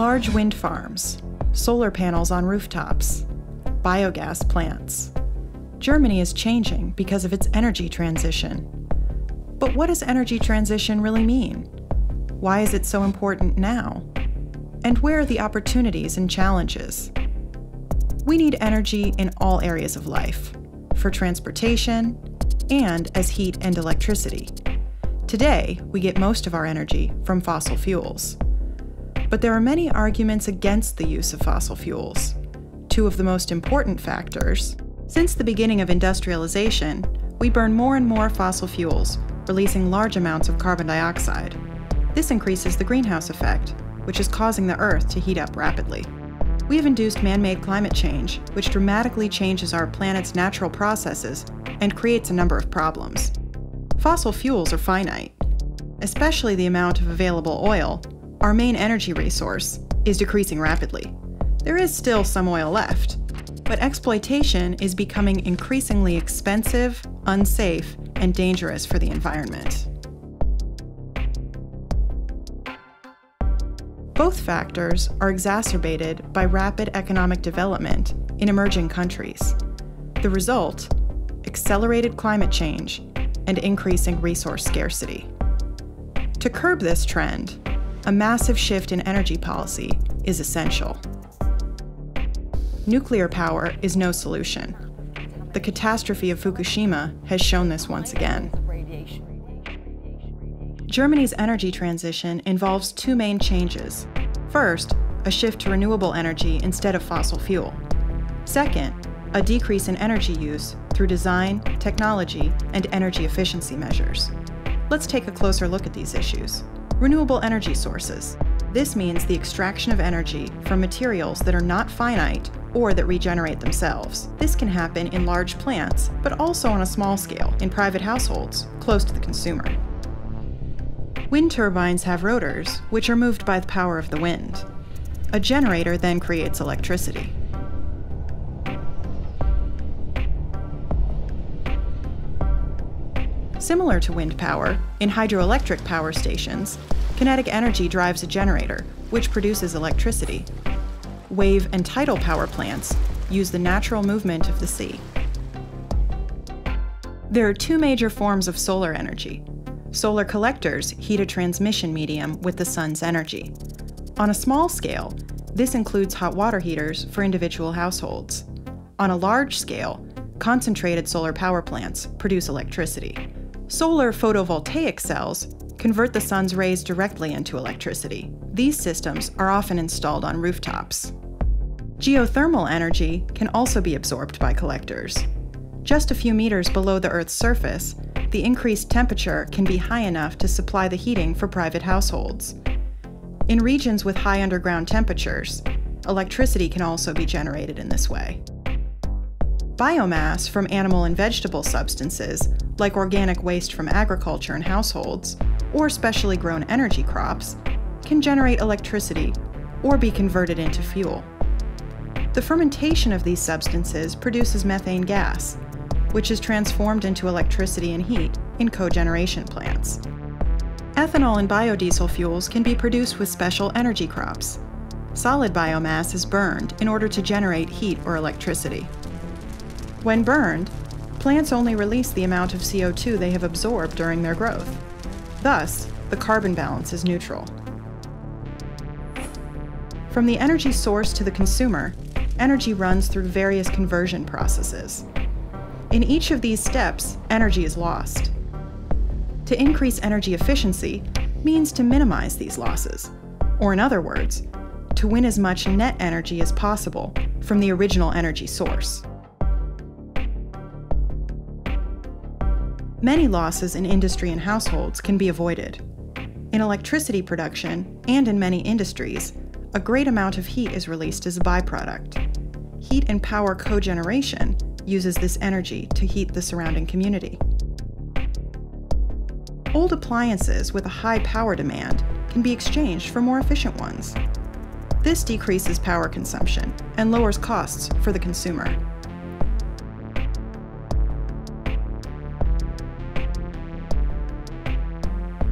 Large wind farms, solar panels on rooftops, biogas plants. Germany is changing because of its energy transition. But what does energy transition really mean? Why is it so important now? And where are the opportunities and challenges? We need energy in all areas of life, for transportation, and as heat and electricity. Today, we get most of our energy from fossil fuels. But there are many arguments against the use of fossil fuels. Two of the most important factors: since the beginning of industrialization, we burn more and more fossil fuels, releasing large amounts of carbon dioxide. This increases the greenhouse effect, which is causing the Earth to heat up rapidly. We have induced man-made climate change, which dramatically changes our planet's natural processes and creates a number of problems. Fossil fuels are finite. Especially the amount of available oil, our main energy resource, is decreasing rapidly. There is still some oil left, but exploitation is becoming increasingly expensive, unsafe, and dangerous for the environment. Both factors are exacerbated by rapid economic development in emerging countries. The result: accelerated climate change and increasing resource scarcity. To curb this trend, a massive shift in energy policy is essential. Nuclear power is no solution. The catastrophe of Fukushima has shown this once again. Germany's energy transition involves two main changes. First, a shift to renewable energy instead of fossil fuel. Second, a decrease in energy use through design, technology, and energy efficiency measures. Let's take a closer look at these issues. Renewable energy sources. This means the extraction of energy from materials that are not finite or that regenerate themselves. This can happen in large plants, but also on a small scale in private households, close to the consumer. Wind turbines have rotors, which are moved by the power of the wind. A generator then creates electricity. Similar to wind power, in hydroelectric power stations, kinetic energy drives a generator, which produces electricity. Wave and tidal power plants use the natural movement of the sea. There are two major forms of solar energy. Solar collectors heat a transmission medium with the sun's energy. On a small scale, this includes hot water heaters for individual households. On a large scale, concentrated solar power plants produce electricity. Solar photovoltaic cells convert the sun's rays directly into electricity. These systems are often installed on rooftops. Geothermal energy can also be absorbed by collectors. Just a few meters below the Earth's surface, the increased temperature can be high enough to supply the heating for private households. In regions with high underground temperatures, electricity can also be generated in this way. Biomass from animal and vegetable substances, like organic waste from agriculture and households, or specially grown energy crops, can generate electricity or be converted into fuel. The fermentation of these substances produces methane gas, which is transformed into electricity and heat in cogeneration plants. Ethanol and biodiesel fuels can be produced with special energy crops. Solid biomass is burned in order to generate heat or electricity. When burned, plants only release the amount of CO2 they have absorbed during their growth. Thus, the carbon balance is neutral. From the energy source to the consumer, energy runs through various conversion processes. In each of these steps, energy is lost. To increase energy efficiency means to minimize these losses, or in other words, to win as much net energy as possible from the original energy source. Many losses in industry and households can be avoided. In electricity production and in many industries, a great amount of heat is released as a byproduct. Heat and power cogeneration uses this energy to heat the surrounding community. Old appliances with a high power demand can be exchanged for more efficient ones. This decreases power consumption and lowers costs for the consumer.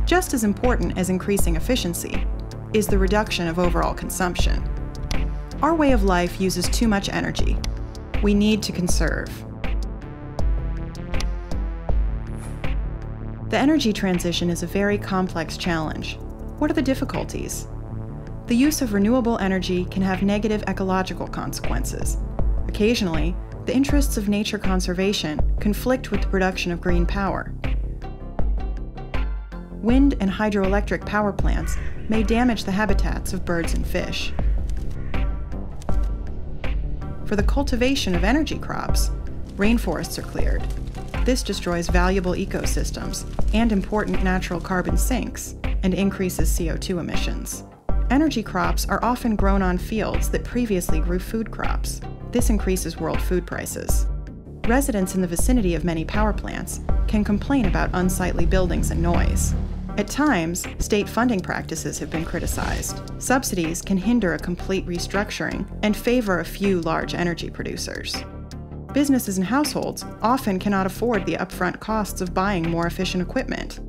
Just as important as increasing efficiency, is the reduction of overall consumption. Our way of life uses too much energy. We need to conserve. The energy transition is a very complex challenge. What are the difficulties? The use of renewable energy can have negative ecological consequences. Occasionally, the interests of nature conservation conflict with the production of green power. Wind and hydroelectric power plants may damage the habitats of birds and fish. For the cultivation of energy crops, rainforests are cleared. This destroys valuable ecosystems and important natural carbon sinks and increases CO2 emissions. Energy crops are often grown on fields that previously grew food crops. This increases world food prices. Residents in the vicinity of many power plants can complain about unsightly buildings and noise. At times, state funding practices have been criticized. Subsidies can hinder a complete restructuring and favor a few large energy producers. Businesses and households often cannot afford the upfront costs of buying more efficient equipment.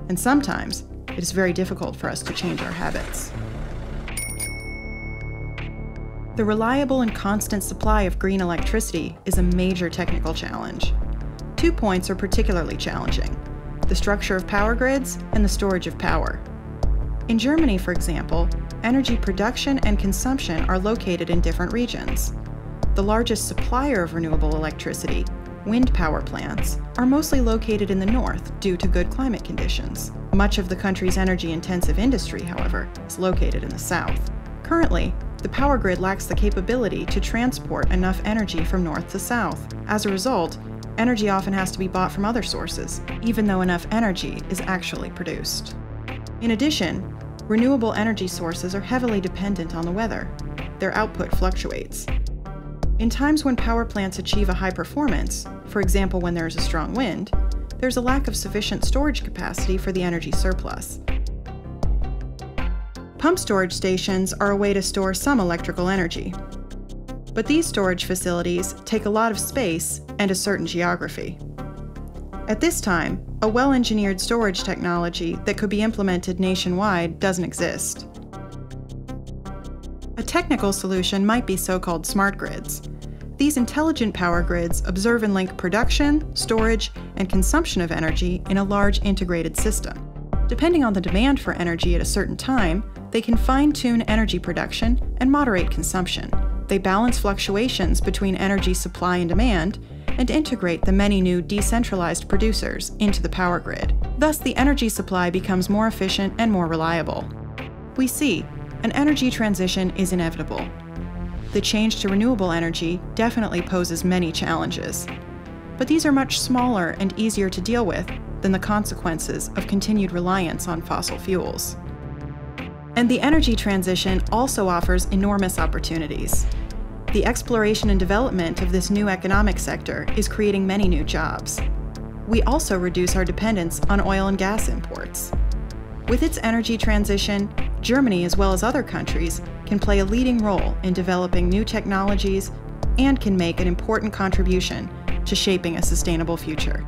And sometimes, it is very difficult for us to change our habits. The reliable and constant supply of green electricity is a major technical challenge. 2 points are particularly challenging: the structure of power grids and the storage of power. In Germany, for example, energy production and consumption are located in different regions. The largest supplier of renewable electricity, wind power plants, are mostly located in the north due to good climate conditions. Much of the country's energy-intensive industry, however, is located in the south. Currently, the power grid lacks the capability to transport enough energy from north to south. As a result, energy often has to be bought from other sources, even though enough energy is actually produced. In addition, renewable energy sources are heavily dependent on the weather. Their output fluctuates. In times when power plants achieve a high performance, for example when there is a strong wind, there's a lack of sufficient storage capacity for the energy surplus. Pump storage stations are a way to store some electrical energy. But these storage facilities take a lot of space and a certain geography. At this time, a well-engineered storage technology that could be implemented nationwide doesn't exist. A technical solution might be so-called smart grids. These intelligent power grids observe and link production, storage, and consumption of energy in a large integrated system. Depending on the demand for energy at a certain time, they can fine-tune energy production and moderate consumption. They balance fluctuations between energy supply and demand and integrate the many new decentralized producers into the power grid. Thus, the energy supply becomes more efficient and more reliable. We see an energy transition is inevitable. The change to renewable energy definitely poses many challenges, but these are much smaller and easier to deal with than the consequences of continued reliance on fossil fuels. And the energy transition also offers enormous opportunities. The exploration and development of this new economic sector is creating many new jobs. We also reduce our dependence on oil and gas imports. With its energy transition, Germany, as well as other countries, can play a leading role in developing new technologies and can make an important contribution to shaping a sustainable future.